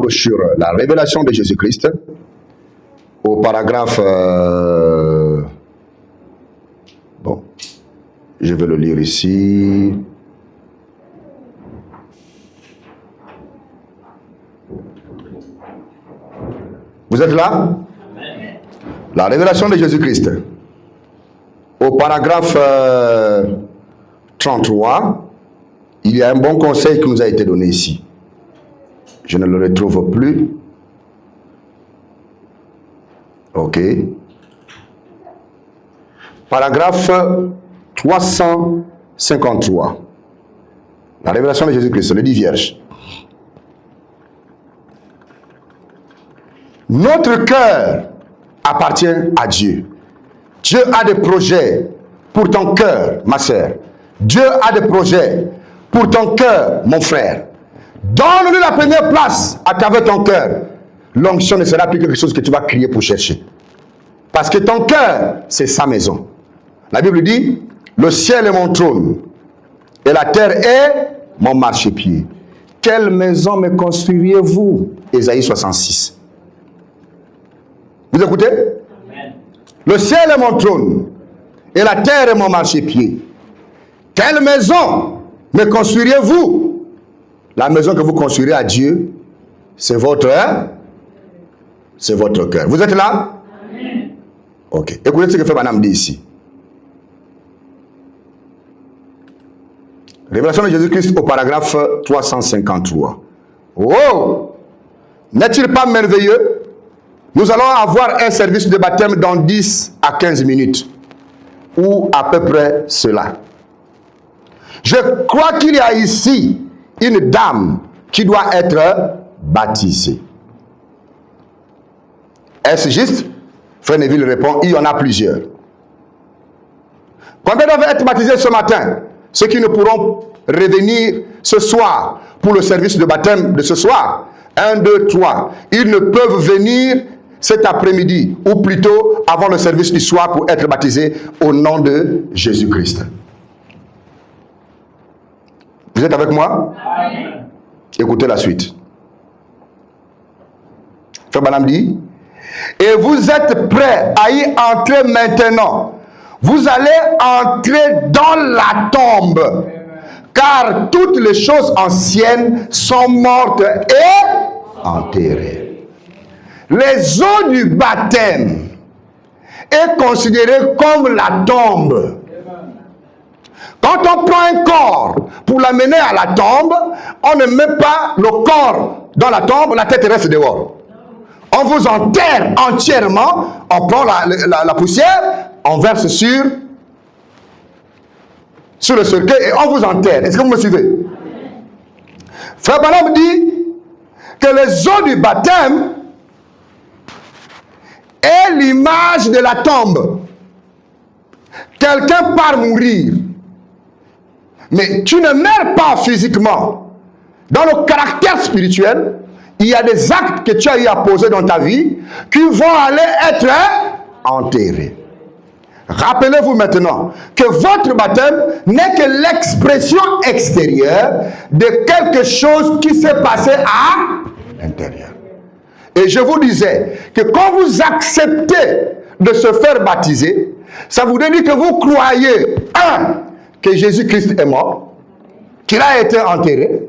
brochure La révélation de Jésus-Christ, au paragraphe... bon, je vais le lire ici. Vous êtes là? La révélation de Jésus-Christ. Au paragraphe 33, il y a un bon conseil qui nous a été donné ici. Je ne le retrouve plus. Ok. Paragraphe 353. La révélation de Jésus-Christ, le dit vierge. Notre cœur appartient à Dieu. Dieu a des projets pour ton cœur, ma sœur. Dieu a des projets pour ton cœur, mon frère. Donne-lui la première place à travers ton cœur. L'onction ne sera plus quelque chose que tu vas crier pour chercher. Parce que ton cœur, c'est sa maison. La Bible dit, le ciel est mon trône et la terre est mon marchepied. Quelle maison me construiriez-vous? Ésaïe 66. Vous écoutez? Amen. Le ciel est mon trône et la terre est mon marchepied. Quelle maison me construiriez-vous? La maison que vous construirez à Dieu, c'est votre cœur. Vous êtes là? Amen. Ok. Écoutez ce que fait Madame dit ici. Révélation de Jésus-Christ au paragraphe 353. Oh! N'est-il pas merveilleux? Nous allons avoir un service de baptême dans 10 à 15 minutes. Ou à peu près cela. Je crois qu'il y a ici une dame qui doit être baptisée. Est-ce juste? Frère Neville répond, il y en a plusieurs. Combien doivent être baptisés ce matin? Ceux qui ne pourront revenir ce soir pour le service de baptême de ce soir. 1, 2, 3. Ils ne peuvent venir cet après-midi, ou plutôt avant le service du soir pour être baptisés au nom de Jésus-Christ. Vous êtes avec moi? Amen. Écoutez la suite. Frère Branham dit, et vous êtes prêts à y entrer maintenant. Vous allez entrer dans la tombe, car toutes les choses anciennes sont mortes et enterrées. Les eaux du baptême est considéré comme la tombe. Quand on prend un corps pour l'amener à la tombe, on ne met pas le corps dans la tombe, la tête reste dehors. On vous enterre entièrement, on prend la poussière, on verse sur le cercueil et on vous enterre. Est-ce que vous me suivez? Frère Branham dit que les eaux du baptême est l'image de la tombe. Quelqu'un part mourir. Mais tu ne meurs pas physiquement. Dans le caractère spirituel, il y a des actes que tu as eu à poser dans ta vie qui vont aller être enterrés. Rappelez-vous maintenant que votre baptême n'est que l'expression extérieure de quelque chose qui s'est passé à l'intérieur. Et je vous disais que quand vous acceptez de se faire baptiser, ça vous dit que vous croyez, que Jésus-Christ est mort, qu'il a été enterré,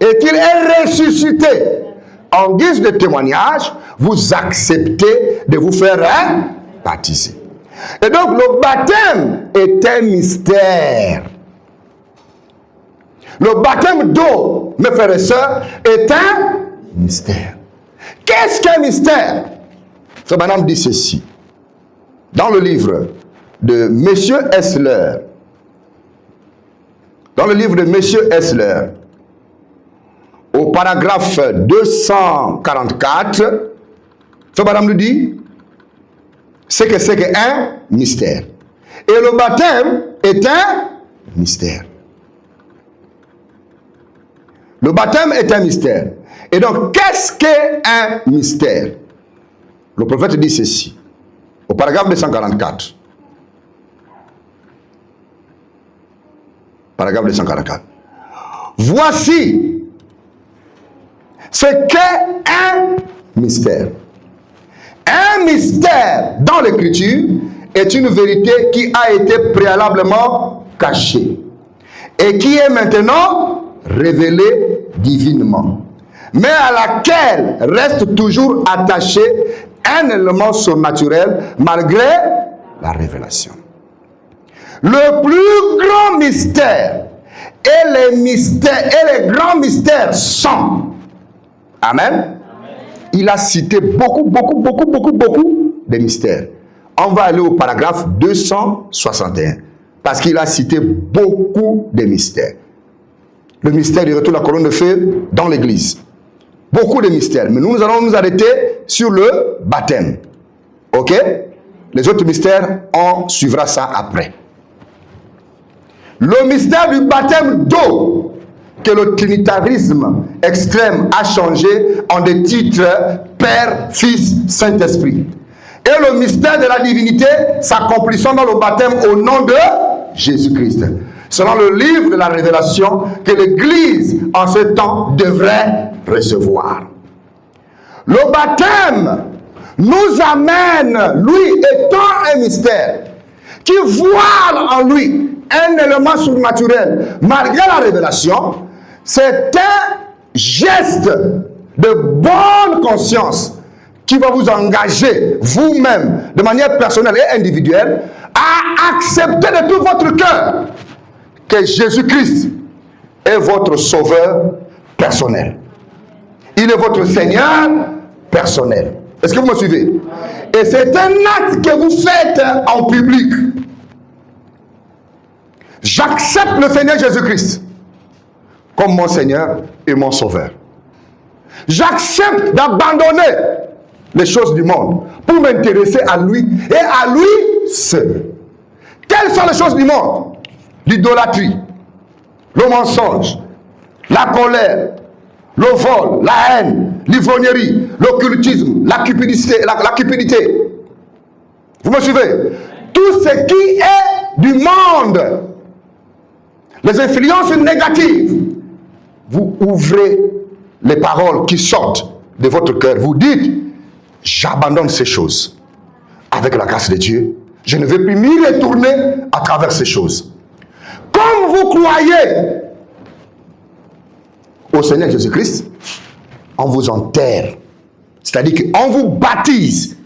et qu'il est ressuscité. En guise de témoignage, vous acceptez de vous faire baptiser. Et donc le baptême est un mystère. Le baptême d'eau, mes frères et sœurs, est un mystère. Qu'est-ce qu'un mystère? Frère Branham dit ceci. Dans le livre de Monsieur Essler, au paragraphe 244, Frère Branham nous dit c'est qu'un mystère. Et le baptême est un mystère. Le baptême est un mystère. Et donc, qu'est-ce qu'un mystère? Le prophète dit ceci, au paragraphe 244. Paragraphe 244. Voici C'est qu'un mystère. Un mystère dans l'écriture est une vérité qui a été préalablement cachée et qui est maintenant révélée divinement, mais à laquelle reste toujours attaché un élément surnaturel malgré la révélation. Le plus grand mystère et les grands mystères sont. Amen. Il a cité beaucoup de mystères. On va aller au paragraphe 261 parce qu'il a cité beaucoup de mystères. Le mystère du retour de la colonne de feu dans l'église. Beaucoup de mystères. Mais nous allons nous arrêter sur le baptême. Ok? Les autres mystères, on suivra ça après. Le mystère du baptême d'eau que le trinitarisme extrême a changé en des titres Père, Fils, Saint-Esprit. Et le mystère de la divinité s'accomplissant dans le baptême au nom de Jésus-Christ. Selon le livre de la Révélation que l'Église en ce temps devrait recevoir. Le baptême nous amène, lui étant un mystère, qui voile en lui un élément surnaturel malgré la révélation. C'est un geste de bonne conscience qui va vous engager vous-même de manière personnelle et individuelle à accepter de tout votre cœur que Jésus-Christ est votre sauveur personnel. Il est votre Seigneur personnel. Est-ce que vous me suivez? Et c'est un acte que vous faites en public. J'accepte le Seigneur Jésus-Christ comme mon Seigneur et mon Sauveur. J'accepte d'abandonner les choses du monde pour m'intéresser à lui et à lui seul. Quelles sont les choses du monde? L'idolâtrie, le mensonge, la colère, le vol, la haine, l'ivrognerie, l'occultisme, la cupidité. Vous me suivez? Tout ce qui est du monde, les influences négatives, vous ouvrez les paroles qui sortent de votre cœur. Vous dites, j'abandonne ces choses. Avec la grâce de Dieu, je ne vais plus m'y retourner à travers ces choses. Comme vous croyez au Seigneur Jésus-Christ, on vous enterre. C'est-à-dire qu'on vous baptise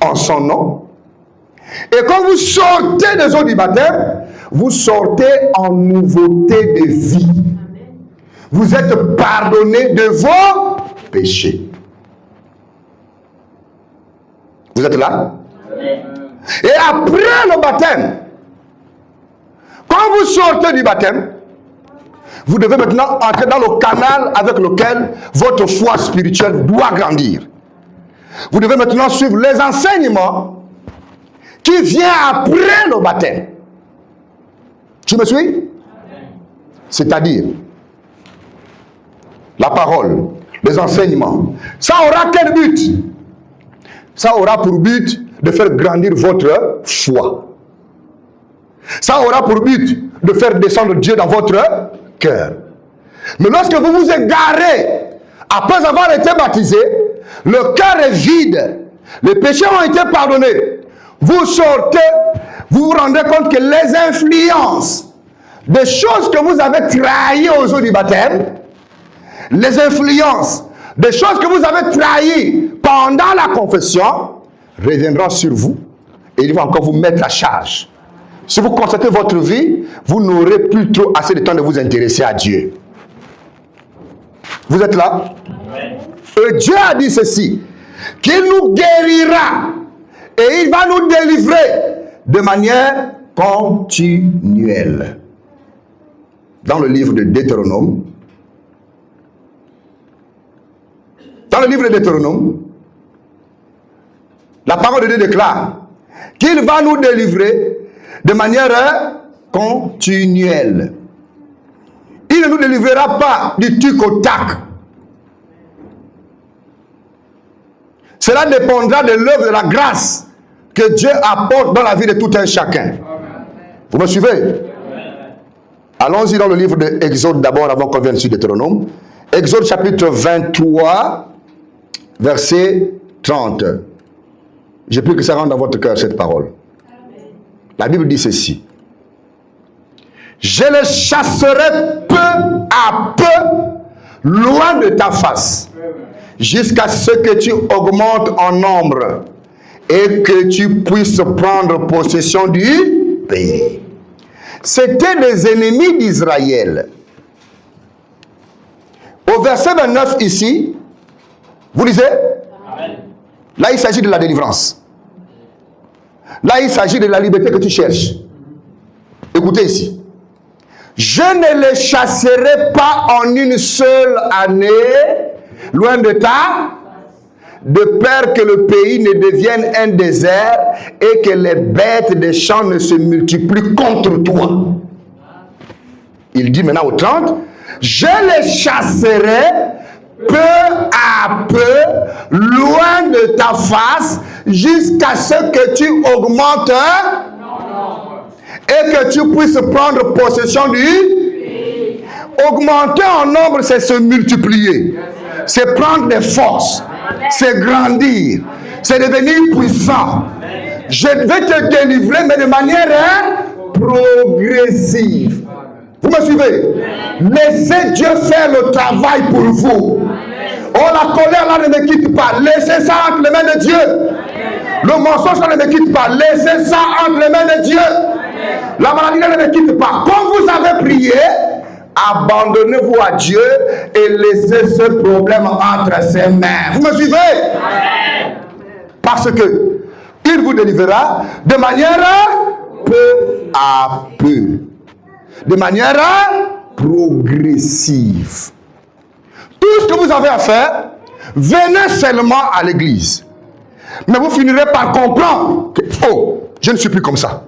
en son nom. Et quand vous sortez des eaux du baptême, vous sortez en nouveauté de vie. Vous êtes pardonné de vos péchés. Vous êtes là? Et après le baptême, quand vous sortez du baptême, vous devez maintenant entrer dans le canal avec lequel votre foi spirituelle doit grandir. Vous devez maintenant suivre les enseignements qui viennent après le baptême. Tu me suis? C'est-à-dire la parole, les enseignements. Ça aura quel but? Ça aura pour but de faire grandir votre foi. Ça aura pour but de faire descendre Dieu dans votre cœur. Mais lorsque vous vous égarez, après avoir été baptisé, le cœur est vide, les péchés ont été pardonnés, vous sortez, vous vous rendez compte que les influences des choses que vous avez trahies aux eaux du baptême, les influences des choses que vous avez trahies pendant la confession, reviendront sur vous et il va encore vous mettre à charge. Si vous constatez votre vie, vous n'aurez plus trop assez de temps de vous intéresser à Dieu. Vous êtes là? Et Dieu a dit ceci, qu'il nous guérira et il va nous délivrer de manière continuelle. Dans le livre de Deutéronome, la parole de Dieu déclare qu'il va nous délivrer de manière continuelle. Il ne nous délivrera pas du tic au tac. Cela dépendra de l'œuvre de la grâce que Dieu apporte dans la vie de tout un chacun. Vous me suivez? Allons-y dans le livre de Exode d'abord avant qu'on vienne sur Deutéronome. Exode chapitre 23, verset 30. Je prie que ça rentre dans votre cœur, cette parole. La Bible dit ceci. Je les chasserai peu à peu loin de ta face, jusqu'à ce que tu augmentes en nombre et que tu puisses prendre possession du pays. C'était des ennemis d'Israël. Au verset 29 ici, vous lisez? Là, il s'agit de la délivrance. Là, il s'agit de la liberté que tu cherches. Écoutez ici. Je ne les chasserai pas en une seule année, loin de ta, de peur que le pays ne devienne un désert et que les bêtes des champs ne se multiplient contre toi. Il dit maintenant au 30, je les chasserai peu à peu, loin de ta face, jusqu'à ce que tu augmentes et que tu puisses prendre possession du... Augmenter en nombre, c'est se multiplier. C'est prendre des forces. C'est grandir. C'est devenir puissant. Je vais te délivrer, mais de manière progressive. Vous me suivez? Laissez Dieu faire le travail pour vous. Oh, la colère là ne me quitte pas. Laissez ça entre les mains de Dieu. Le mensonge là ne me quitte pas. Laissez ça entre les mains de Dieu. La maladie là ne me quitte pas. Quand vous avez prié, abandonnez-vous à Dieu et laissez ce problème entre ses mains. Vous me suivez? Parce que il vous délivrera de manière peu à peu. De manière progressive. Tout ce que vous avez à faire, venez seulement à l'église. Mais vous finirez par comprendre que, oh, je ne suis plus comme ça.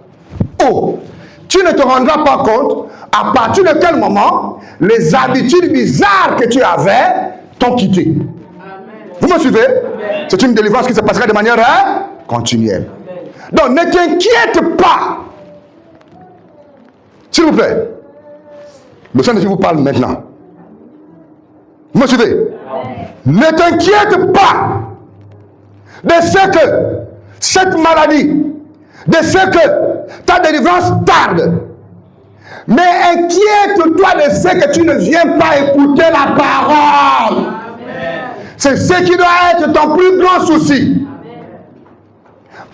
Oh, tu ne te rendras pas compte à partir de quel moment les habitudes bizarres que tu avais t'ont quitté. Vous me suivez? C'est une délivrance qui se passera de manière continuelle. Donc ne t'inquiète pas. S'il vous plaît. Le Saint-Esprit vous parle maintenant. Vous me suivez? Ne t'inquiète pas de ce que cette maladie, de ce que ta délivrance tarde. Mais inquiète-toi de ce que tu ne viens pas écouter la parole. C'est ce qui doit être ton plus grand souci.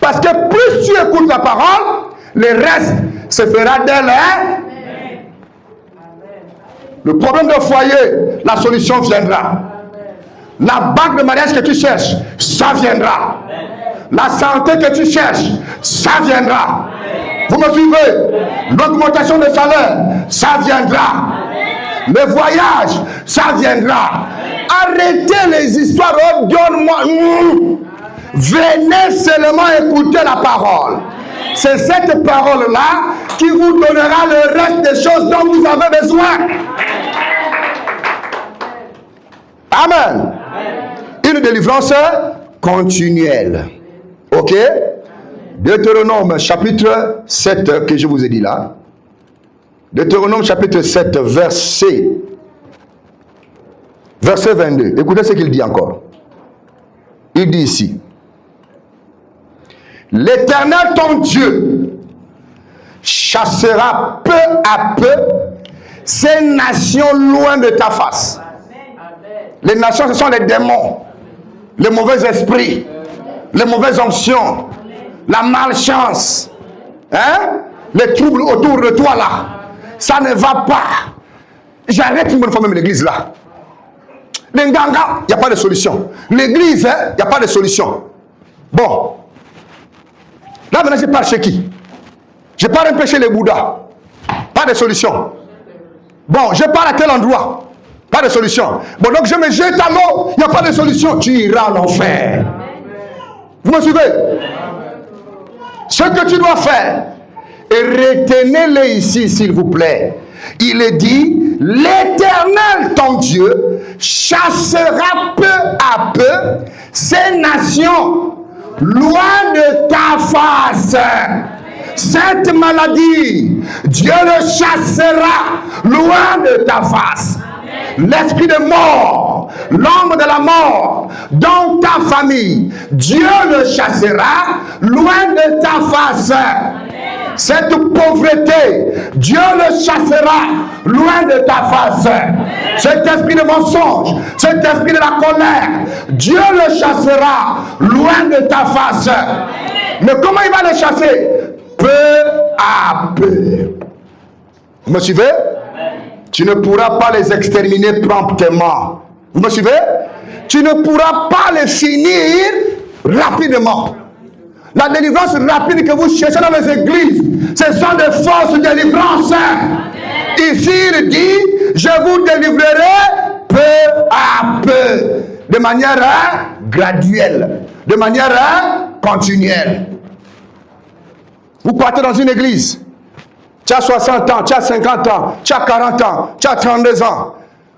Parce que plus tu écoutes la parole, le reste se fera d'elle. Le problème de foyer, la solution viendra. La bague de mariage que tu cherches, ça viendra. La santé que tu cherches, ça viendra. Vous me suivez? L'augmentation de salaire, ça viendra. Le voyage, ça viendra. Arrêtez les histoires. Oh, donne-moi. Venez seulement écouter la parole. C'est cette parole-là qui vous donnera le reste des choses dont vous avez besoin. Amen. Une délivrance continuelle. Ok? Deutéronome chapitre 7 que je vous ai dit là. Deutéronome chapitre 7 verset 22. Écoutez ce qu'il dit encore. Il dit ici. L'Éternel ton Dieu chassera peu à peu ces nations loin de ta face. Les nations, ce sont les démons, les mauvais esprits, les mauvaises onctions, la malchance, hein? Les troubles autour de toi là. Ça ne va pas. J'arrête une bonne fois même l'église là. Les nganga, il n'y a pas de solution. L'église, il n'y a pas de solution. Bon. Là maintenant, je pars chez qui? Je pars empêcher les Bouddhas. Pas de solution. Bon, je pars à tel endroit. Pas de solution. Bon, donc je me jette à l'eau. Il n'y a pas de solution. Tu iras en enfer. Vous me suivez? Ce que tu dois faire, et retenez-le ici, s'il vous plaît. Il est dit, l'Éternel, ton Dieu, chassera peu à peu ces nations loin de ta face. Cette maladie, Dieu le chassera loin de ta face. l'esprit de mort, l'ombre de la mort, dans ta famille, Dieu le chassera loin de ta face. Cette pauvreté, Dieu le chassera loin de ta face. Cet esprit de mensonge, cet esprit de la colère, Dieu le chassera loin de ta face. Mais comment il va le chasser? Peu à peu. Vous me suivez? Tu ne pourras pas les exterminer promptement. Vous me suivez? Tu ne pourras pas les finir rapidement. La délivrance rapide que vous cherchez dans les églises, ce sont des fausses délivrances. Ici, il dit, je vous délivrerai peu à peu, de manière graduelle, de manière continuelle. Vous partez dans une église, tu as 60 ans, tu as 50 ans, tu as 40 ans, tu as 32 ans.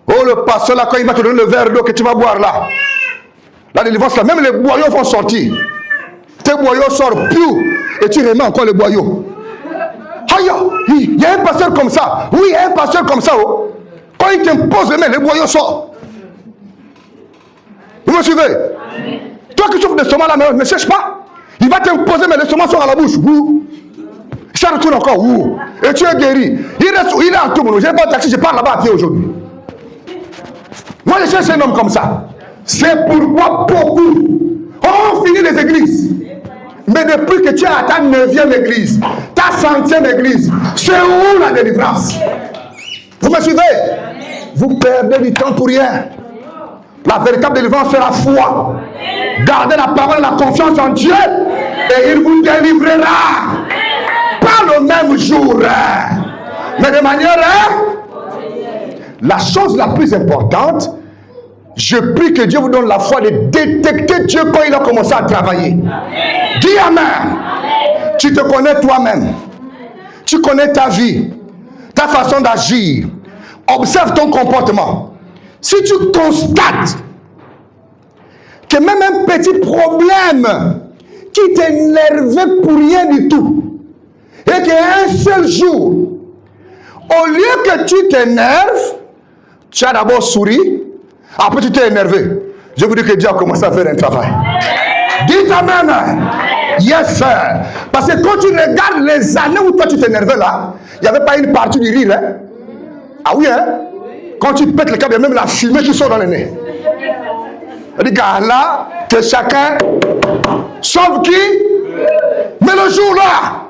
Oh, le pasteur là, quand il va te donner le verre d'eau que tu vas boire là, la délivrance là, même les boyaux vont sortir. Tes boyaux sortent, piou, et tu remets encore les boyaux. Aïe, il y a un pasteur comme ça. Oui, il y a un pasteur comme ça. Oh. Quand il t'impose les mains, les boyaux sortent. Vous me suivez? Toi qui souffres d'estomac là, ne cherche pas. Il va t'imposer, mais l'estomac sort à la bouche. Ouh. Ça retourne encore. Ouh. Et tu es guéri. Il est en tout monde. Je n'ai pas de taxi, je pars là-bas à pied aujourd'hui. Moi, je cherche un homme comme ça. C'est pourquoi beaucoup ont fini les églises. Mais depuis que tu es à ta 9e église, ta 100e église, c'est où la délivrance? Vous me suivez? Vous perdez du temps pour rien. La véritable délivrance, c'est la foi. Gardez la parole et la confiance en Dieu et il vous délivrera. Pas le même jour, mais de manière... La chose la plus importante, je prie que Dieu vous donne la foi de détecter Dieu quand il a commencé à travailler. Dis Amen. Tu te connais toi-même. Tu connais ta vie, ta façon d'agir. Observe ton comportement. Si tu constates que même un petit problème qui t'énervait pour rien du tout, et qu'un seul jour, au lieu que tu t'énerves, tu as d'abord souri, après tu t'es énervé. Je vous dis que Dieu a commencé à faire un travail. Dites Amen. Yes, sir. Parce que quand tu regardes les années où toi tu t'énervais là, il n'y avait pas une partie du rire. Hein? Ah oui, hein? Quand tu pètes le câble, il y a même la fumée qui sort dans le nez. Regarde là, que chacun sauve qui? Mais le jour là,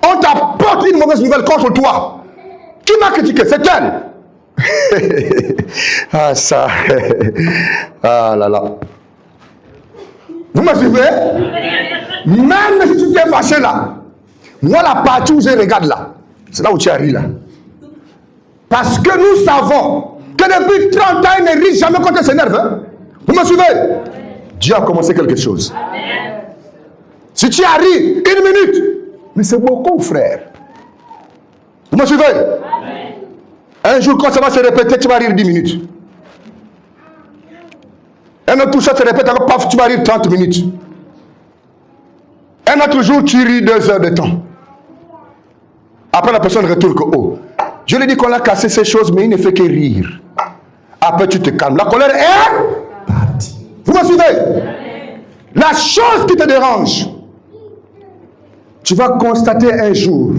on t'apporte une mauvaise nouvelle contre toi. Qui m'a critiqué? C'est elle. Ah ça. Ah là là. Vous me suivez? Même si tu t'es fâché là, moi la partie où je regarde là, c'est là où tu arrives là. Parce que nous savons que depuis 30 ans, il ne rit jamais quand il s'énerve. Hein? Vous me suivez? Dieu a commencé quelque chose. Amen. Si tu as ri, 1 minute, mais c'est beaucoup, frère. Vous me suivez? Amen. Un jour, quand ça va se répéter, tu vas rire 10 minutes. Un autre jour, ça se répète encore, paf, tu vas rire 30 minutes. Un autre jour, tu ris 2 heures de temps. Après, la personne retourne que, oh, je lui dis qu'on a cassé ces choses, mais il ne fait que rire. Après, tu te calmes. La colère est partie. Vous me suivez? La chose qui te dérange, tu vas constater un jour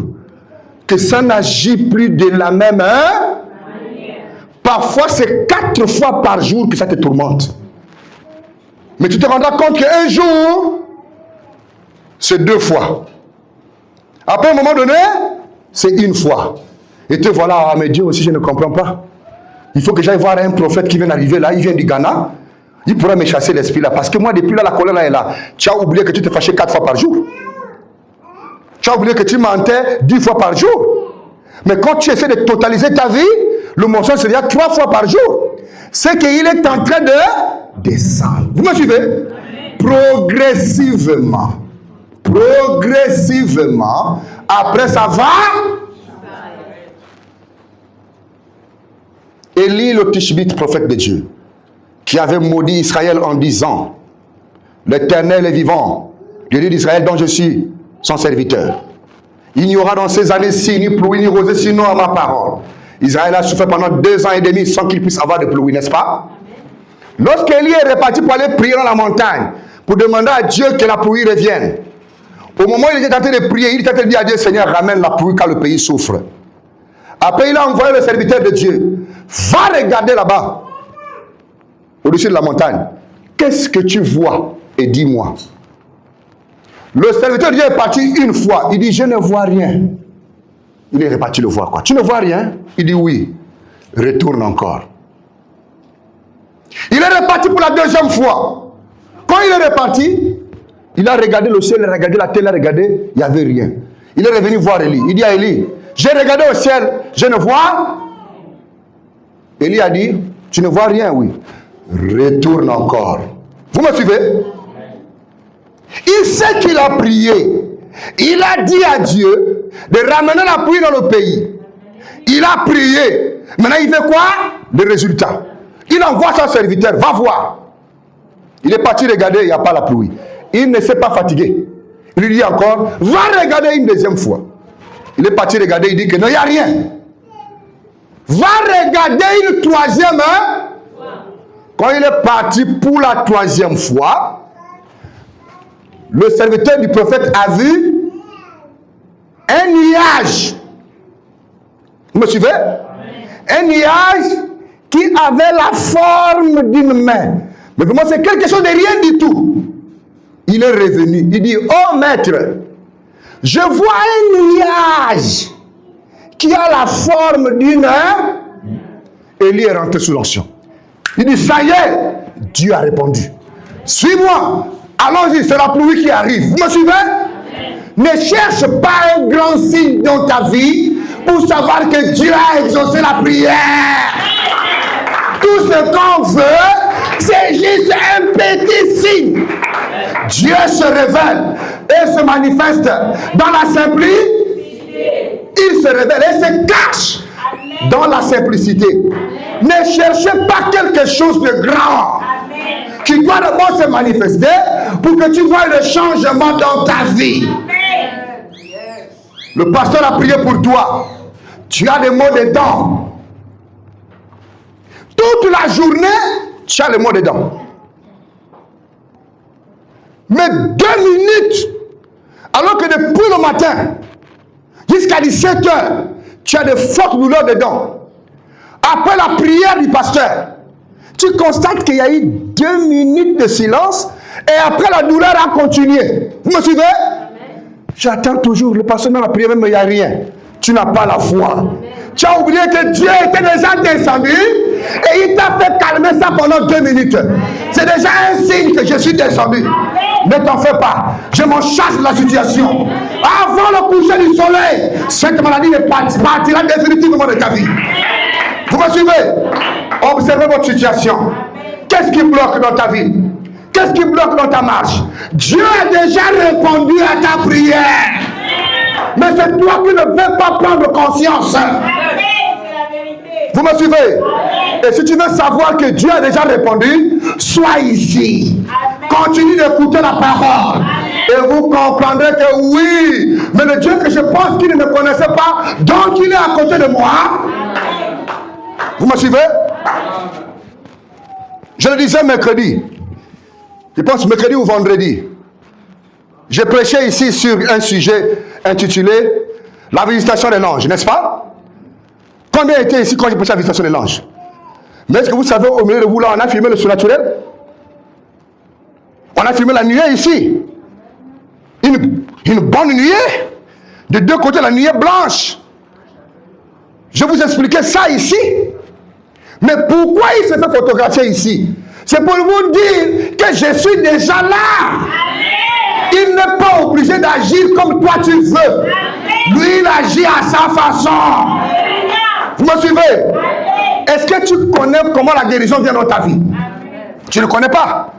que ça n'agit plus de la même manière. Parfois, c'est 4 fois par jour que ça te tourmente. Mais tu te rendras compte qu'un jour, c'est 2 fois. Après, à un moment donné, c'est 1 fois. Et te voilà, ah mais Dieu aussi, je ne comprends pas. Il faut que j'aille voir un prophète qui vient d'arriver là, il vient du Ghana. Il pourra me chasser l'esprit là. Parce que moi, depuis là, la colère là est là. Tu as oublié que tu te fâchais 4 fois par jour. Tu as oublié que tu mentais 10 fois par jour. Mais quand tu essaies de totaliser ta vie, le mensonge serait 3 fois par jour. C'est qu'il est en train de descendre. Vous me suivez? Progressivement. Progressivement. Après, ça va. Élie le Tishbite, prophète de Dieu, qui avait maudit Israël en disant: l'Éternel est vivant, le Dieu d'Israël dont je suis son serviteur. Il n'y aura dans ces années-ci ni pluie ni rosée sinon à ma parole. Israël a souffert pendant 2 ans et demi sans qu'il puisse avoir de pluie, n'est-ce pas? Lorsqu'Élie est reparti pour aller prier dans la montagne, pour demander à Dieu que la pluie revienne, au moment où il était en train de prier, il était en train de dire à Dieu, Seigneur, ramène la pluie car le pays souffre. Après, il a envoyé le serviteur de Dieu. Va regarder là-bas, au-dessus de la montagne. Qu'est-ce que tu vois? Et dis-moi. Le serviteur de Dieu est parti une fois. Il dit, je ne vois rien. Il est reparti le voir, quoi. Tu ne vois rien? Il dit, oui. Retourne encore. Il est reparti pour la 2e fois. Quand il est reparti, il a regardé le ciel, il a regardé la terre, il a regardé, il n'y avait rien. Il est revenu voir Élie. Il dit à Élie, j'ai regardé au ciel, je ne vois. Élie a dit, tu ne vois rien, oui. Retourne encore. Vous me suivez? Il sait qu'il a prié. Il a dit à Dieu de ramener la pluie dans le pays. Il a prié. Maintenant, il fait quoi? Le résultat. Il envoie son serviteur, va voir. Il est parti regarder, il n'y a pas la pluie. Il ne s'est pas fatigué. Il lui dit encore, va regarder une 2e fois. Il est parti regarder, il dit que non, il n'y a rien. Va regarder une 3e. Quand il est parti pour la 3e fois, le serviteur du prophète a vu un nuage. Vous me suivez? Un nuage qui avait la forme d'une main. Mais vraiment, c'est quelque chose de rien du tout. Il est revenu. Il dit, oh maître, je vois un nuage qui a la forme d'une main. Élie est rentré sous l'onction. Il dit, ça y est, Dieu a répondu. Suis-moi. Allons-y, c'est la pluie qui arrive. Vous me suivez? Ne cherche pas un grand signe dans ta vie pour savoir que Dieu a exaucé la prière. Tout ce qu'on veut, c'est juste un petit signe. Dieu se révèle et se manifeste dans la simplicité. Il se révèle et se cache dans la simplicité. Ne cherchez pas quelque chose de grand qui doit d'abord se manifester pour que tu vois le changement dans ta vie. Le pasteur a prié pour toi. Tu as des mots dedans. Toute la journée, tu as les mots dedans. Mais 2 minutes, alors que depuis le matin jusqu'à 17 heures, tu as de fortes douleurs dedans. Après la prière du pasteur, tu constates qu'il y a eu 2 minutes de silence et après la douleur a continué. Vous me suivez? J'attends toujours. Le pasteur m'a prié, même il n'y a rien. Tu n'as pas la foi. Tu as oublié que Dieu était déjà descendu et il t'a fait calmer ça pendant 2 minutes. C'est déjà un signe que je suis descendu. Ne t'en fais pas. Je m'en charge de la situation. Avant le coucher du soleil, cette maladie partira définitivement de ta vie. Vous me suivez? Observez votre situation. Qu'est-ce qui bloque dans ta vie? Qu'est-ce qui bloque dans ta marche? Dieu a déjà répondu à ta prière. Mais c'est toi qui ne veux pas prendre conscience. Vous me suivez? Et si tu veux savoir que Dieu a déjà répondu, sois ici. Continue d'écouter la parole. Et vous comprendrez que oui, mais le Dieu que je pense qu'il ne me connaissait pas, donc il est à côté de moi. Vous me suivez? Je le disais mercredi. Je pense mercredi ou vendredi. J'ai prêché ici sur un sujet intitulé la visitation des anges, n'est-ce pas? Combien étaient ici quand j'ai prêché la visitation des anges? Mais est-ce que vous savez, au milieu de vous là, on a filmé le surnaturel? On a filmé la nuée ici. Une bonne nuée. De 2 côtés, la nuée blanche. Je vous expliquais ça ici. Mais pourquoi il se fait photographier ici? C'est pour vous dire que je suis déjà là. Il n'est pas obligé d'agir comme toi tu veux. Lui, il agit à sa façon. Vous me suivez? Est-ce que tu connais comment la guérison vient dans ta vie? Tu ne connais pas.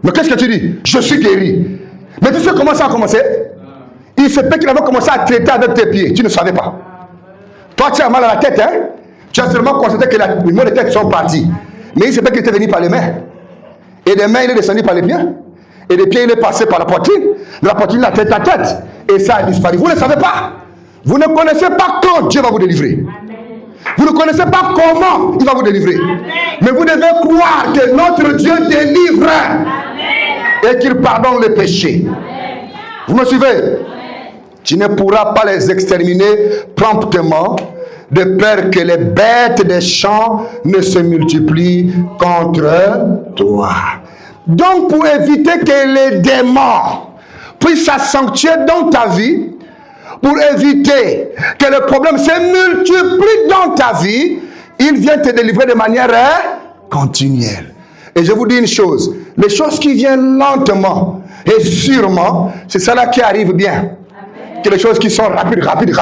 Mais qu'est-ce que tu dis? Je suis guéri. Mais tu sais comment ça a commencé? Il se peut qu'il avait commencé à traiter avec tes pieds. Tu ne savais pas. Toi, tu as mal à la tête, hein? Tu as seulement constaté que les maux de tête sont partis. Mais il se peut qu'il était venu par les mains. Et des mains, il est descendu par les pieds. Et des pieds, il est passé par la poitrine. De la poitrine, la tête à tête. Et ça a disparu. Vous ne savez pas. Vous ne connaissez pas quand Dieu va vous délivrer. Vous ne connaissez pas comment il va vous délivrer. Amen. Mais vous devez croire que notre Dieu délivre. Amen. Et qu'il pardonne les péchés. Amen. Vous me suivez? Amen. Tu ne pourras pas les exterminer promptement, de peur que les bêtes des champs ne se multiplient contre toi. Donc, pour éviter que les démons puissent s'accentuer dans ta vie, pour éviter que le problème se multiplie dans ta vie, il vient te délivrer de manière continuelle. Et je vous dis une chose, les choses qui viennent lentement et sûrement, c'est cela qui arrive bien. Amen. Que les choses qui sont rapides.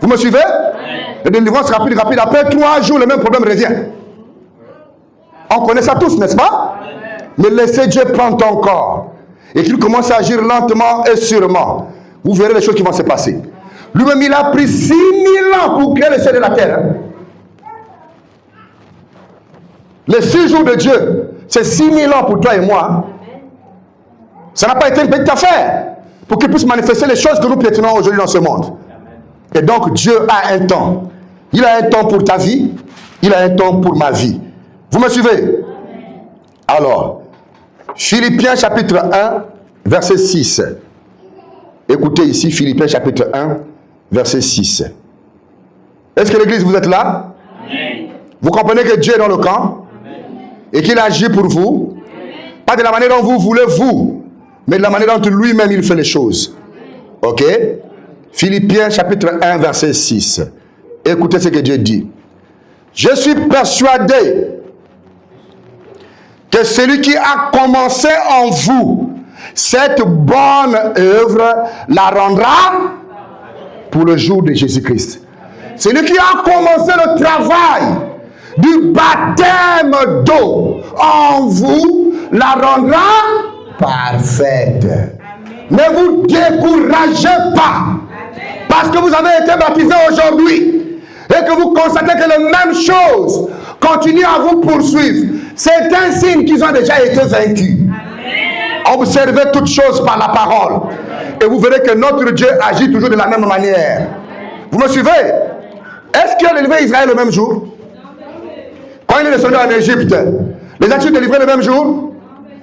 Vous me suivez? Les délivrances rapides. Après 3 jours, le même problème revient. On connaît ça tous, n'est-ce pas? Mais laissez Dieu prendre ton corps et qu'il commence à agir lentement et sûrement. Vous verrez les choses qui vont se passer. Lui-même, il a pris 6000 ans pour créer le ciel et la terre. Les 6 jours de Dieu, c'est 6000 ans pour toi et moi. Ça n'a pas été une petite affaire pour qu'il puisse manifester les choses que nous piétinons aujourd'hui dans ce monde. Et donc, Dieu a un temps. Il a un temps pour ta vie. Il a un temps pour ma vie. Vous me suivez? Alors, Philippiens chapitre 1, verset 6. Écoutez ici, Philippiens chapitre 1, verset 6. Est-ce que l'église, vous êtes là? Amen. Vous comprenez que Dieu est dans le camp? Amen. Et qu'il agit pour vous? Amen. Pas de la manière dont vous voulez vous, mais de la manière dont lui-même il fait les choses. Amen. Ok? Philippiens chapitre 1, verset 6. Écoutez ce que Dieu dit. Je suis persuadé que celui qui a commencé en vous cette bonne œuvre la rendra pour le jour de Jésus-Christ. Celui qui a commencé le travail du baptême d'eau en vous la rendra parfaite. Ne vous découragez pas parce que vous avez été baptisé aujourd'hui et que vous constatez que les mêmes choses continuent à vous poursuivre. C'est un signe qu'ils ont déjà été vaincus. Observez toutes choses par la parole. Et vous verrez que notre Dieu agit toujours de la même manière. Vous me suivez? Est-ce qu'il a délivré Israël le même jour? Quand il est descendu en Égypte, les a-t-il délivrés le même jour?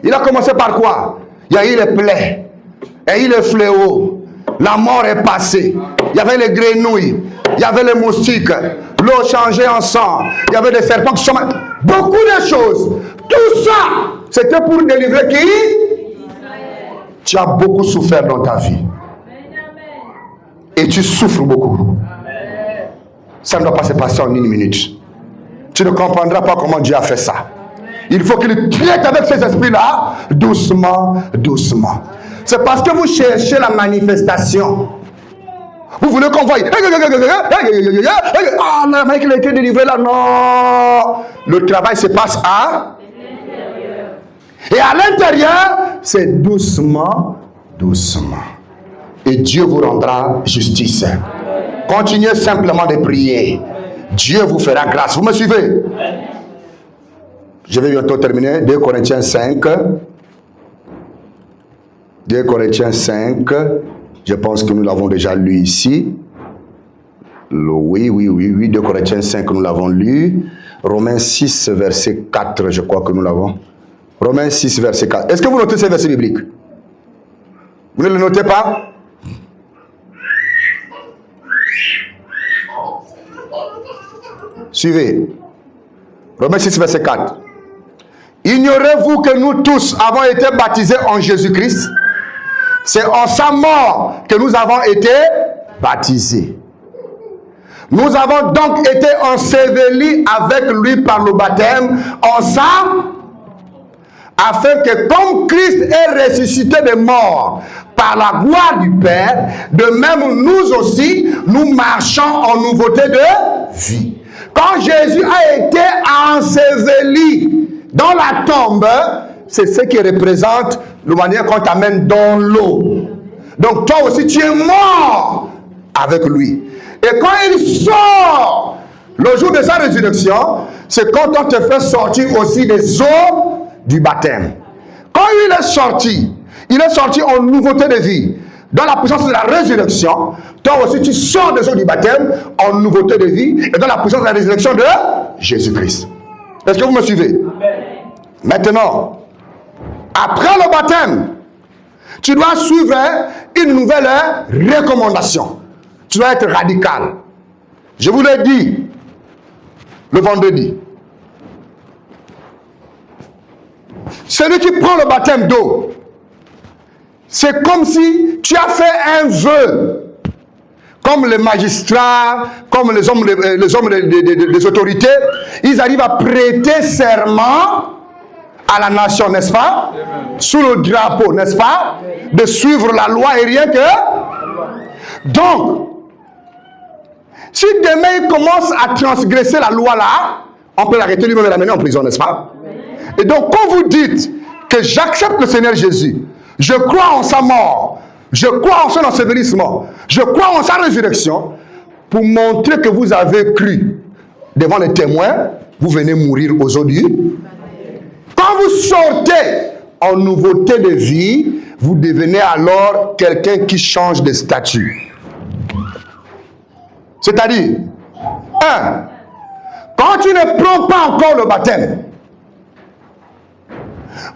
Il a commencé par quoi? Il y a eu les plaies, il y a eu les fléaux, la mort est passée, il y avait les grenouilles, il y avait les moustiques, l'eau changeait en sang, il y avait des serpents qui sont... Beaucoup de choses. Tout ça, c'était pour délivrer qui? Tu as beaucoup souffert dans ta vie. Et tu souffres beaucoup. Ça ne doit pas se passer en 1 minute. Tu ne comprendras pas comment Dieu a fait ça. Il faut qu'il traite avec ces esprits-là, doucement, doucement. C'est parce que vous cherchez la manifestation. Vous voulez qu'on voie. Ah, le mec il a été délivré là. Non. Le travail se passe à l'intérieur. Et à l'intérieur, c'est doucement, doucement. Et Dieu vous rendra justice. Continuez simplement de prier. Dieu vous fera grâce. Vous me suivez? Je vais bientôt terminer. 2 Corinthiens 5. 2 Corinthiens 5. Je pense que nous l'avons déjà lu ici. Oui. 2 Corinthiens 5, nous l'avons lu. Romains 6, verset 4, je crois que nous l'avons. Romains 6, verset 4. Est-ce que vous notez ces versets bibliques? Vous ne les notez pas? Suivez. Romains 6, verset 4. Ignorez-vous que nous tous avons été baptisés en Jésus-Christ? C'est en sa mort que nous avons été baptisés. Nous avons donc été ensevelis avec lui par le baptême en sa, afin que comme Christ est ressuscité des morts par la gloire du Père, de même nous aussi, nous marchons en nouveauté de vie. Quand Jésus a été enseveli dans la tombe, c'est ce qui représente la manière qu'on t'amène dans l'eau. Donc toi aussi tu es mort avec lui. Et quand il sort le jour de sa résurrection, c'est quand on te fait sortir aussi des eaux du baptême. Quand il est sorti en nouveauté de vie. dans la puissance de la résurrection, toi aussi tu sors des eaux du baptême en nouveauté de vie et dans la puissance de la résurrection de Jésus-Christ. Est-ce que vous me suivez? Amen. Maintenant, après le baptême, tu dois suivre une nouvelle recommandation. Tu dois être radical. Je vous l'ai dit le vendredi. Celui qui prend le baptême d'eau, c'est comme si tu as fait un vœu. Comme les magistrats, comme les hommes des autorités, ils arrivent à prêter serment à la nation, n'est-ce pas? Sous le drapeau, n'est-ce pas? De suivre la loi et rien que. Donc, si demain il commence à transgresser la loi là, on peut l'arrêter lui-même et l'amener en prison, n'est-ce pas? Et donc, quand vous dites que j'accepte le Seigneur Jésus, je crois en sa mort, je crois en son ensevelissement, je crois en sa résurrection, pour montrer que vous avez cru devant les témoins, vous venez mourir aujourd'hui. Quand vous sortez en nouveauté de vie, vous devenez alors quelqu'un qui change de statut. C'est-à-dire, quand tu ne prends pas encore le baptême,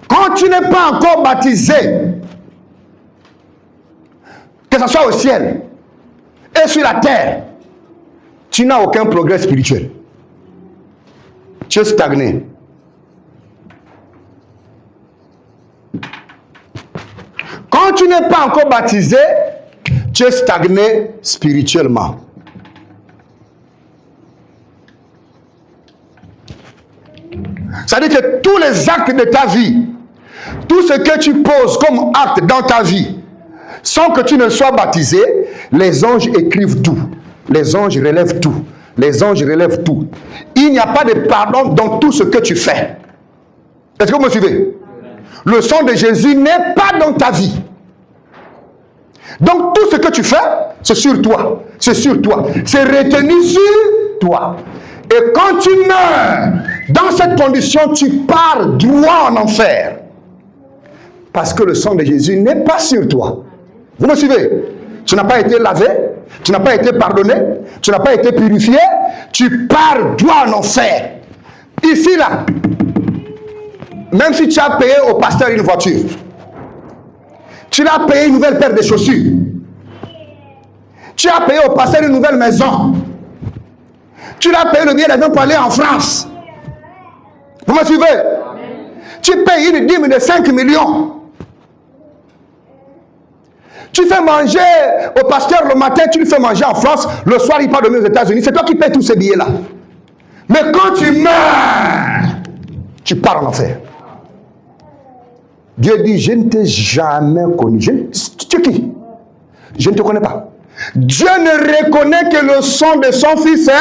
quand tu n'es pas encore baptisé, que ce soit au ciel et sur la terre, tu n'as aucun progrès spirituel. Tu es stagné. Quand tu n'es pas encore baptisé, tu es stagné spirituellement. C'est-à-dire que tous les actes de ta vie, tout ce que tu poses comme acte dans ta vie, sans que tu ne sois baptisé, les anges écrivent tout. Les anges relèvent tout. Les anges relèvent tout. Il n'y a pas de pardon dans tout ce que tu fais. Est-ce que vous me suivez? Le sang de Jésus n'est pas dans ta vie. Donc tout ce que tu fais, c'est sur toi. C'est sur toi. C'est retenu sur toi. Et quand tu meurs dans cette condition, tu pars droit en enfer. Parce que le sang de Jésus n'est pas sur toi. Vous me suivez? Tu n'as pas été lavé, tu n'as pas été pardonné, tu n'as pas été purifié, tu pars droit en enfer. Ici, là, même si tu as payé au pasteur une voiture, tu l'as payé une nouvelle paire de chaussures, tu as payé au pasteur une nouvelle maison, tu l'as payé le billet d'avion pour aller en France. Vous me suivez? Tu payes une dîme de 5 millions. Tu fais manger au pasteur le matin, tu le fais manger en France, le soir il part de aux États-Unis. C'est toi qui payes tous ces billets-là. Mais quand tu meurs, tu pars en enfer. Dieu dit, je ne t'ai jamais connu. Tu es qui? Je ne te connais pas. Dieu ne reconnaît que le sang de son fils est.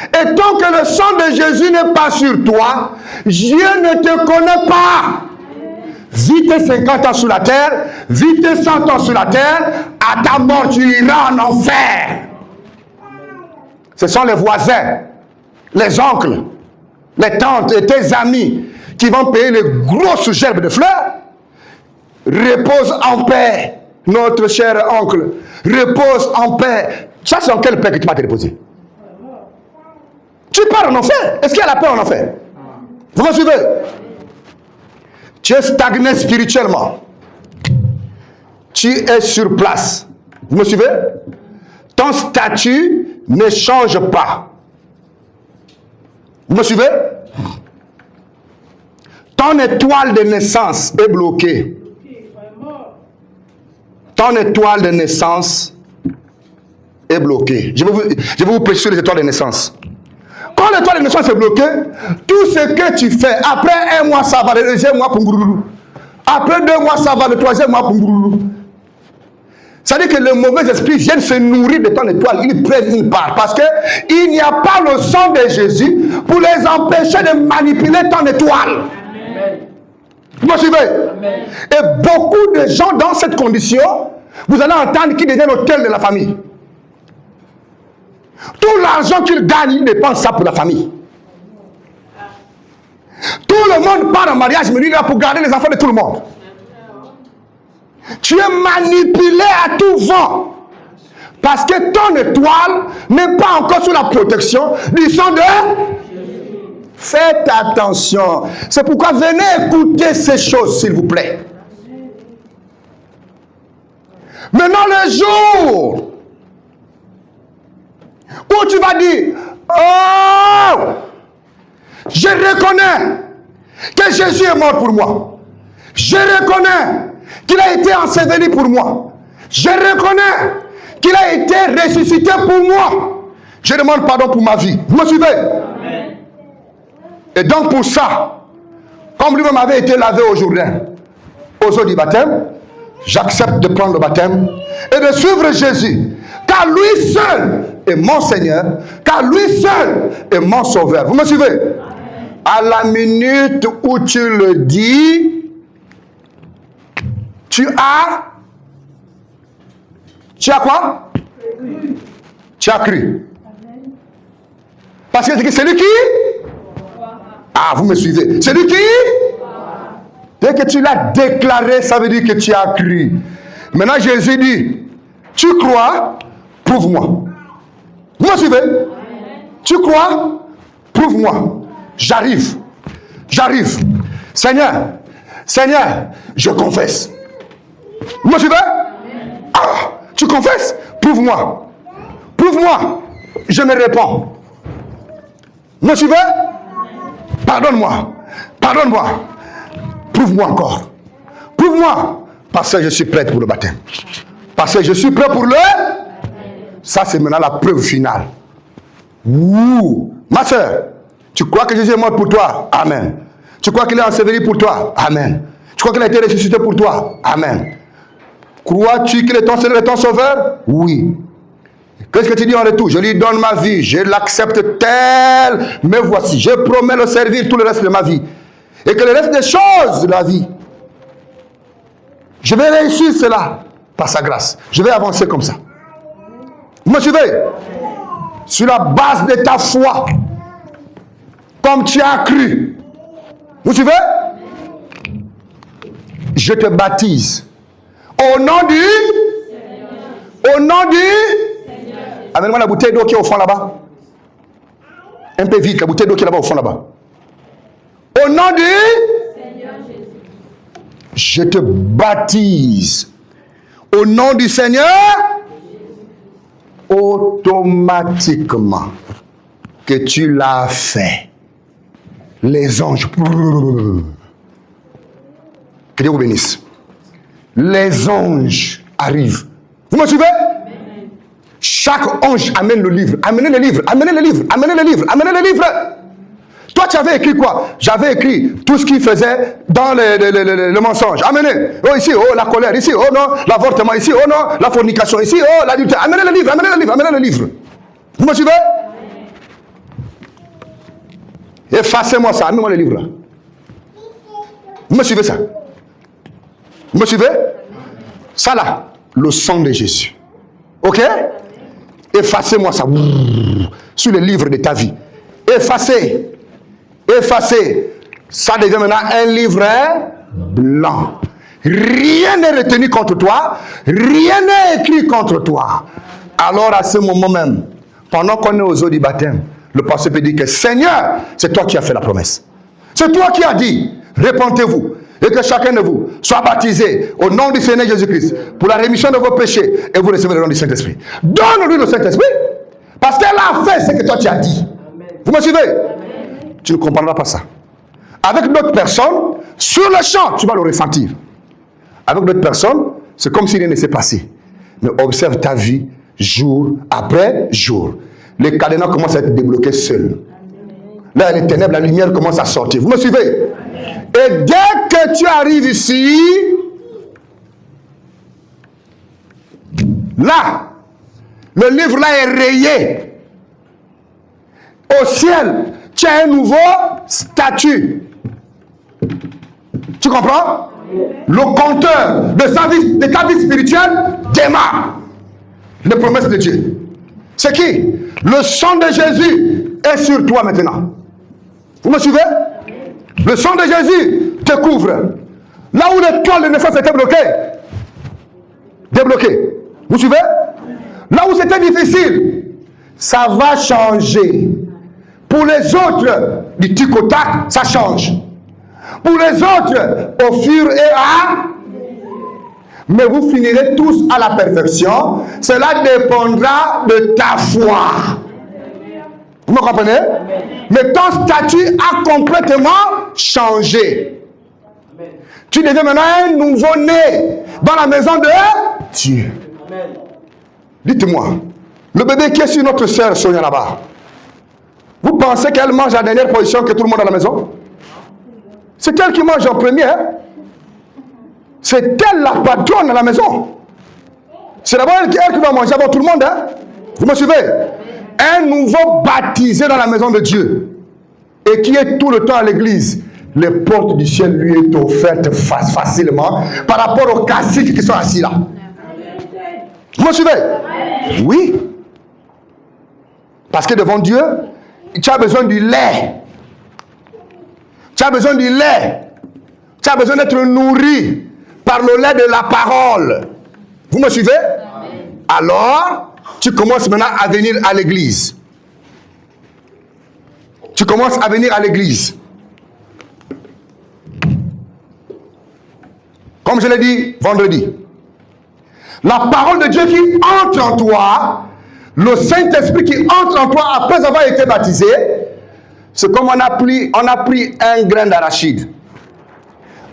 Et tant que le sang de Jésus n'est pas sur toi, Dieu ne te connaît pas. Vis tes 50 ans sur la terre, vis tes 100 ans sur la terre, à ta mort tu iras en enfer. Ce sont les voisins, les oncles, les tantes et tes amis qui vont payer les grosses gerbes de fleurs. Repose en paix, notre cher oncle. Repose en paix. Ça, c'est en quelle paix que tu vas te reposer? Tu pars en enfer. Est-ce qu'il y a la paix en enfer? Vous me suivez? Tu es stagné spirituellement. Tu es sur place. Vous me suivez? Ton statut ne change pas. Vous me suivez? Ton étoile de naissance est bloquée. Ton étoile de naissance est bloquée. Je vais vous préciser les étoiles de naissance. Quand l'étoile de naissance est bloquée, tout ce que tu fais, après 1 mois, ça va, le deuxième mois, pumboulou. Après 2 mois, ça va, le troisième mois, pumboulou. C'est-à-dire que le mauvais esprit vient se nourrir de ton étoile. Ils prennent une part. Parce qu'il n'y a pas le sang de Jésus pour les empêcher de manipuler ton étoile. Amen. Vous me suivez? Amen. Et beaucoup de gens dans cette condition, vous allez entendre qu'ils deviennent l'autel de la famille. Tout l'argent qu'ils gagnent, ils dépensent ça pour la famille. Tout le monde part en mariage, mais lui, il est là pour garder les enfants de tout le monde. Tu es manipulé à tout vent. Parce que ton étoile n'est pas encore sous la protection du sang de Jésus. Faites attention. C'est pourquoi venez écouter ces choses, s'il vous plaît. Maintenant, le jour où tu vas dire, oh, je reconnais que Jésus est mort pour moi. Je reconnais qu'il a été enseveli pour moi. Je reconnais qu'il a été ressuscité pour moi. Je demande pardon pour ma vie. Vous me suivez? Amen. Et donc pour ça, comme lui-même avait été lavé au Jourdain, aux eaux du baptême, j'accepte de prendre le baptême et de suivre Jésus. Car lui seul est mon Seigneur, car lui seul est mon Sauveur. Vous me suivez? Amen. À la minute où tu le dis, tu as quoi? Tu as cru. Parce que c'est lui qui? Ah, vous me suivez. C'est lui qui? Dès que tu l'as déclaré, ça veut dire que tu as cru. Maintenant, Jésus dit, tu crois? Prouve-moi. Vous me suivez? Tu crois? Prouve-moi. J'arrive. J'arrive. Seigneur, je confesse. Vous me suivez? Ah, tu confesses? Prouve-moi. Prouve-moi. Je me réponds. Vous me suivez? Pardonne-moi. Pardonne-moi. Prouve-moi encore. Prouve-moi. Parce que je suis prêt pour le baptême. Parce que je suis prêt pour le... Ça, c'est maintenant la preuve finale. Ouh. Ma soeur, tu crois que Jésus est mort pour toi? Amen. Tu crois qu'il est enseveli pour toi? Amen. Tu crois qu'il a été ressuscité pour toi? Amen. Crois-tu qu'il est ton Seigneur et ton Sauveur? Oui. Qu'est-ce que tu dis en retour? Je lui donne ma vie, je l'accepte tel, me voici. Je promets le servir tout le reste de ma vie. Et que le reste des choses de la vie, je vais réussir cela par sa grâce. Je vais avancer comme ça. Vous me suivez? Sur la base de ta foi, comme tu as cru. Vous suivez? Je te baptise. Au nom du... Au nom du... Amène-moi la bouteille d'eau qui est au fond là-bas. Un peu vite, la bouteille d'eau qui est là-bas au fond là-bas. Au nom du... Seigneur Jésus. Je te baptise. Au nom du Seigneur. Automatiquement que tu l'as fait. Les anges. Que Dieu vous bénisse. Les anges arrivent. Vous me suivez? Chaque ange amène le livre. Amenez le livre, amenez le livre, amenez le livre, amenez le livre. Toi, tu avais écrit quoi? J'avais écrit tout ce qu'il faisait dans le mensonge. Amenez. Oh, ici, oh, la colère. Ici, oh non, l'avortement. Ici, oh non, la fornication. Ici, oh, l'adultère. Amenez le livre, amenez le livre, amenez le livre. Vous me suivez? Effacez-moi ça. Amenez-moi le livre là. Vous me suivez ça? Vous me suivez? Ça là, le sang de Jésus. Ok? Effacez-moi ça. Sur le livre de ta vie. Effacez. Effacez. Ça devient maintenant un livre blanc. Rien n'est retenu contre toi. Rien n'est écrit contre toi. Alors à ce moment même, pendant qu'on est aux eaux du baptême, le pasteur peut dire que Seigneur, c'est toi qui as fait la promesse. C'est toi qui as dit, répentez-vous. Et que chacun de vous soit baptisé au nom du Seigneur Jésus-Christ pour la rémission de vos péchés et vous recevez le nom du Saint-Esprit. Donne-lui le Saint-Esprit parce qu'elle a fait ce que toi tu as dit. Amen. Vous me suivez? Amen. Tu ne comprendras pas ça. Avec d'autres personnes, sur le champ, tu vas le ressentir. Avec d'autres personnes, c'est comme si rien ne s'est passé. Mais observe ta vie jour après jour. Les cadenas commencent à être débloqués seuls. Là, les ténèbres, la lumière commence à sortir. Vous me suivez? Et dès que tu arrives ici, là, le livre là est rayé. Au ciel, tu as un nouveau statut. Tu comprends? Le compteur de ta vie spirituelle démarre. Les promesses de Dieu. C'est qui? Le sang de Jésus est sur toi maintenant. Vous me suivez? Le sang de Jésus te couvre. Là où l'étoile de naissance était bloquée, débloqué. Vous suivez? Là où c'était difficile, ça va changer. Pour les autres, du tic au tac, ça change. Pour les autres, au fur et à... Mais vous finirez tous à la perfection. Cela dépendra de ta foi. Vous me comprenez? Mais ton statut a complètement changé. Tu deviens maintenant un nouveau-né dans la maison de Dieu. Dites-moi, le bébé qui est sur notre sœur Sonia là-bas, vous pensez qu'elle mange à la dernière position que tout le monde à la maison? C'est elle qui mange en premier. Hein? C'est elle la patronne à la maison. C'est d'abord elle qui va manger avant tout le monde. Hein? Vous me suivez? Un nouveau baptisé dans la maison de Dieu et qui est tout le temps à l'église. Les portes du ciel lui est offerte facilement par rapport aux caciques qui sont assis là. Vous me suivez? Oui. Parce que devant Dieu, tu as besoin du lait. Tu as besoin du lait. Tu as besoin d'être nourri par le lait de la parole. Vous me suivez? Alors, tu commences maintenant à venir à l'église. Tu commences à venir à l'église. Comme je l'ai dit vendredi. La parole de Dieu qui entre en toi, le Saint-Esprit qui entre en toi après avoir été baptisé, c'est comme on a pris un grain d'arachide.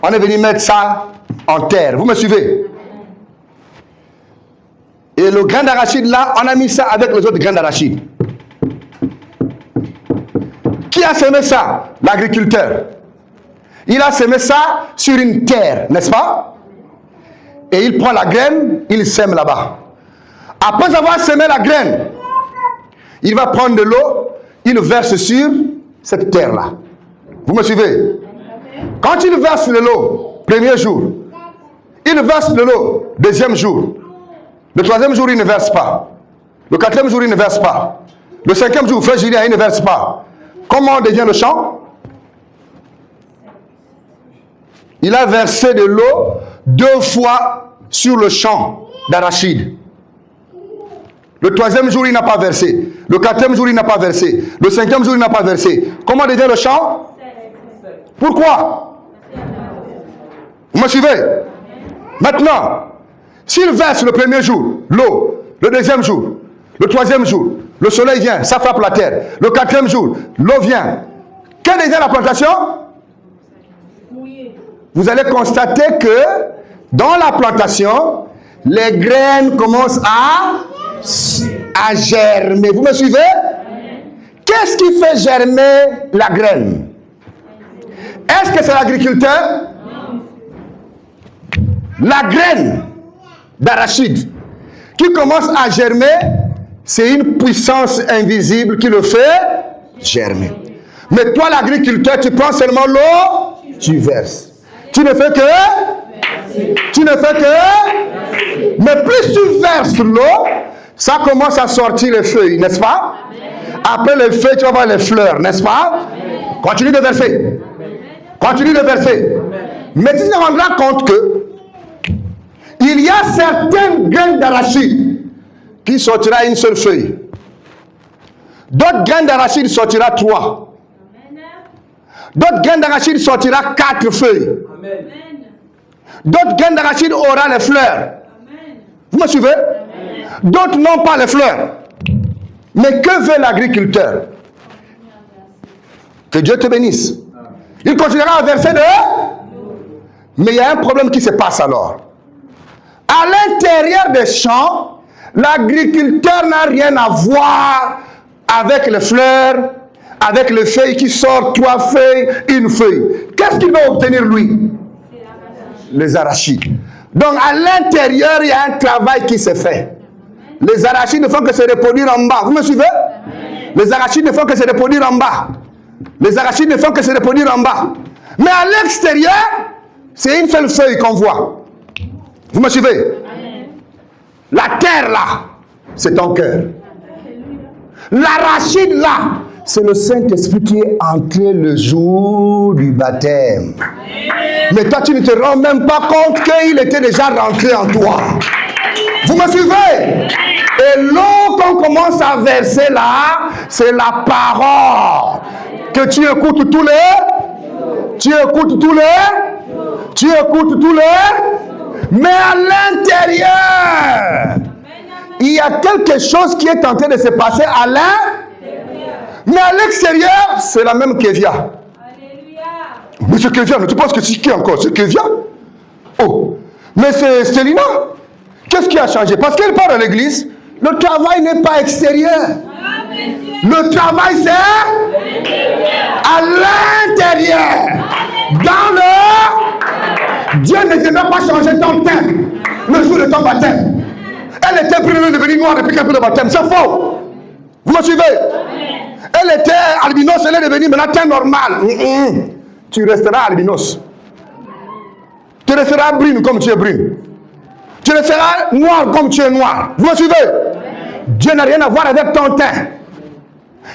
On est venu mettre ça en terre. Vous me suivez? Et le grain d'arachide là, on a mis ça avec les autres grains d'arachide. Qui a semé ça? L'agriculteur. Il a semé ça sur une terre, n'est-ce pas? Et il prend la graine, il sème là-bas. Après avoir semé la graine, il va prendre de l'eau, il verse sur cette terre-là. Vous me suivez? Quand il verse de l'eau, premier jour, il verse de l'eau, deuxième jour. Le troisième jour, il ne verse pas. Le quatrième jour, il ne verse pas. Le cinquième jour, frère Julien, il ne verse pas. Comment devient le champ? Il a versé de l'eau 2 fois sur le champ d'arachide. Le troisième jour, il n'a pas versé. Le quatrième jour, il n'a pas versé. Le cinquième jour, il n'a pas versé. Comment devient le champ? Pourquoi? Vous me suivez? Maintenant, s'il verse le premier jour, l'eau, le deuxième jour, le troisième jour, le soleil vient, ça frappe la terre. Le quatrième jour, l'eau vient. Quelle devient la plantation? Vous allez constater que dans la plantation, les graines commencent à germer. Vous me suivez? Qu'est-ce qui fait germer la graine? Est-ce que c'est l'agriculteur? La graine d'arachide qui commence à germer, c'est une puissance invisible qui le fait germer. Mais toi, l'agriculteur, tu prends seulement l'eau, tu verses. Tu ne fais que... Tu ne fais que... Mais plus tu verses l'eau, ça commence à sortir les feuilles, n'est-ce pas? Après les feuilles, tu vas voir les fleurs, n'est-ce pas? Continue de verser. Continue de verser. Mais tu te rendras compte que il y a certaines graines d'arachide qui sortira une seule feuille. D'autres graines d'arachide sortira 3. D'autres graines d'arachide sortira 4 feuilles. D'autres graines d'arachide aura les fleurs. Vous me suivez? D'autres n'ont pas les fleurs. Mais que veut l'agriculteur? Que Dieu te bénisse. Il continuera à verser de... Mais il y a un problème qui se passe alors. À l'intérieur des champs, l'agriculteur n'a rien à voir avec les fleurs, avec les feuilles qui sortent, 3 feuilles, une feuille. Qu'est-ce qu'il va obtenir lui? Les arachides. Donc à l'intérieur, il y a un travail qui se fait. Les arachides ne font que se reproduire en bas. Vous me suivez? Les arachides ne font que se reproduire en bas. Les arachides ne font que se reproduire en bas. Mais à l'extérieur, c'est une seule feuille qu'on voit. Vous me suivez? La terre là, c'est ton cœur. L'arachide là, c'est le Saint-Esprit qui est entré le jour du baptême. Mais toi, tu ne te rends même pas compte qu'il était déjà rentré en toi. me suivez? Et l'eau qu'on commence à verser là, c'est la parole. Que tu écoutes tous les... Tu écoutes tous les... Tu écoutes tous les... Mais à l'intérieur, il y a quelque chose qui est en train de se passer à l'intérieur. Mais à l'extérieur, c'est la même Kévia. Mais c'est Kévia, tu penses que c'est qui encore? C'est Kévia? Oh, mais c'est Stélina. Qu'est-ce qui a changé? Parce qu'elle part à l'église, le travail n'est pas extérieur. Le travail, c'est à l'intérieur. Dans le... Dieu ne viendra pas changer ton teint le jour de ton baptême. Elle était brûlée de devenir noire depuis qu'elle a pris le baptême. C'est faux. Vous me suivez? Elle était albinos, elle est devenue maintenant teint normal. Tu resteras albinos. Tu resteras brune comme tu es brune. Tu resteras noir comme tu es noir. Vous me suivez? Dieu n'a rien à voir avec ton teint.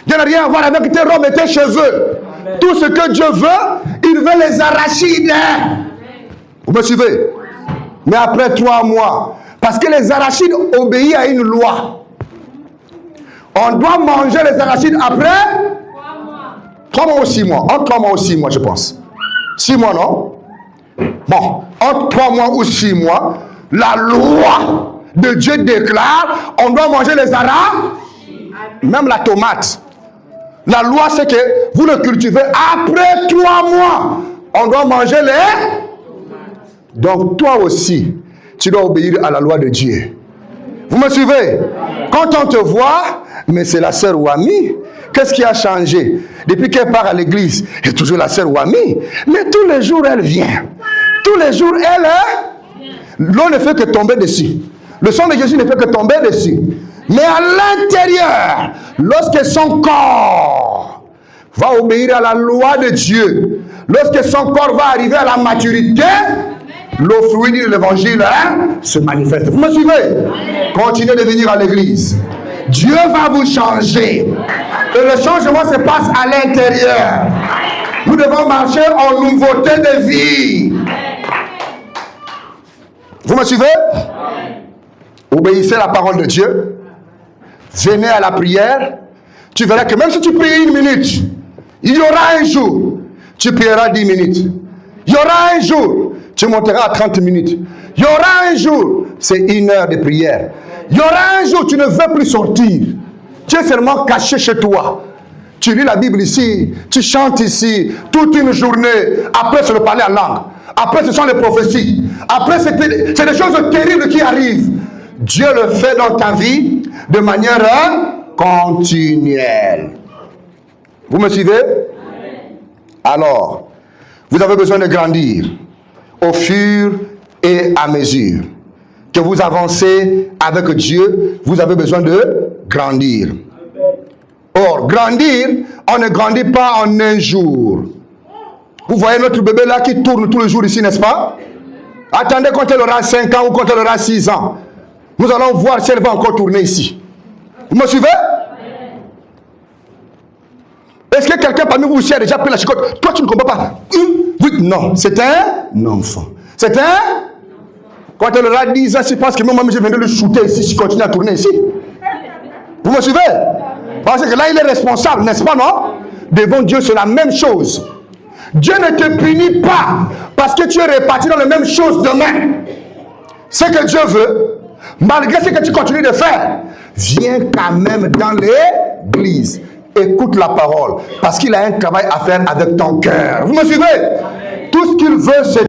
Dieu n'a rien à voir avec tes robes et tes cheveux. Tout ce que Dieu veut, il veut les arachides. Vous me suivez? Mais après 3 mois, parce que les arachides obéissent à une loi. On doit manger les arachides après 3 mois ou 6 mois. Entre 3 mois ou 6 mois, je pense. 6 mois, non? Bon, entre 3 mois ou 6 mois, la loi de Dieu déclare, on doit manger les arachides, même la tomate. La loi, c'est que vous le cultivez après 3 mois. On doit manger les... Donc, toi aussi, tu dois obéir à la loi de Dieu. Vous me suivez? Quand on te voit, mais c'est la sœur Wami. Qu'est-ce qui a changé? Depuis qu'elle part à l'église, il y a toujours la sœur Wami. Mais tous les jours, elle vient. Tous les jours, elle est... L'eau ne fait que tomber dessus. Le sang de Jésus ne fait que tomber dessus. Mais à l'intérieur, lorsque son corps va obéir à la loi de Dieu, lorsque son corps va arriver à la maturité, le fruit de l'évangile se manifeste. Vous me suivez? Continuez de venir à l'église. Dieu va vous changer. Et le changement se passe à l'intérieur. Nous devons marcher en nouveauté de vie. Vous me suivez? Obéissez à la parole de Dieu. Venez à la prière. Tu verras que même si tu pries 1 minute, il y aura un jour, tu prieras 10 minutes. Il y aura un jour, tu monteras à 30 minutes. Il y aura un jour, c'est 1 heure de prière. Il y aura un jour, tu ne veux plus sortir. Tu es seulement caché chez toi. Tu lis la Bible ici, tu chantes ici, toute une journée. Après, c'est le parler en langue. Après, ce sont les prophéties. Après, c'est des choses terribles qui arrivent. Dieu le fait dans ta vie de manière continuelle. Vous me suivez? Alors, vous avez besoin de grandir au fur et à mesure que vous avancez avec Dieu. Vous avez besoin de grandir. Or, grandir, on ne grandit pas en un jour. Vous voyez notre bébé là qui tourne tous les jours ici, n'est-ce pas? Attendez quand elle aura 5 ans ou quand elle aura 6 ans. Nous allons voir si elle va encore tourner ici. Vous me suivez? Est-ce que quelqu'un parmi vous ici a déjà pris la chicotte? Toi, tu ne comprends pas. Oui, non, c'est un enfant. C'est un... Quand elle aura 10 ans, tu penses que moi, je viens de le shooter ici, si je continue à tourner ici. Vous me suivez? Parce que là, il est responsable, n'est-ce pas, non? Devant Dieu, c'est la même chose. Dieu ne te punit pas parce que tu es réparti dans les mêmes choses demain. Ce que Dieu veut, malgré ce que tu continues de faire, viens quand même dans l'église. Écoute la parole, parce qu'il a un travail à faire avec ton cœur. Vous me suivez? Tout ce qu'il veut, c'est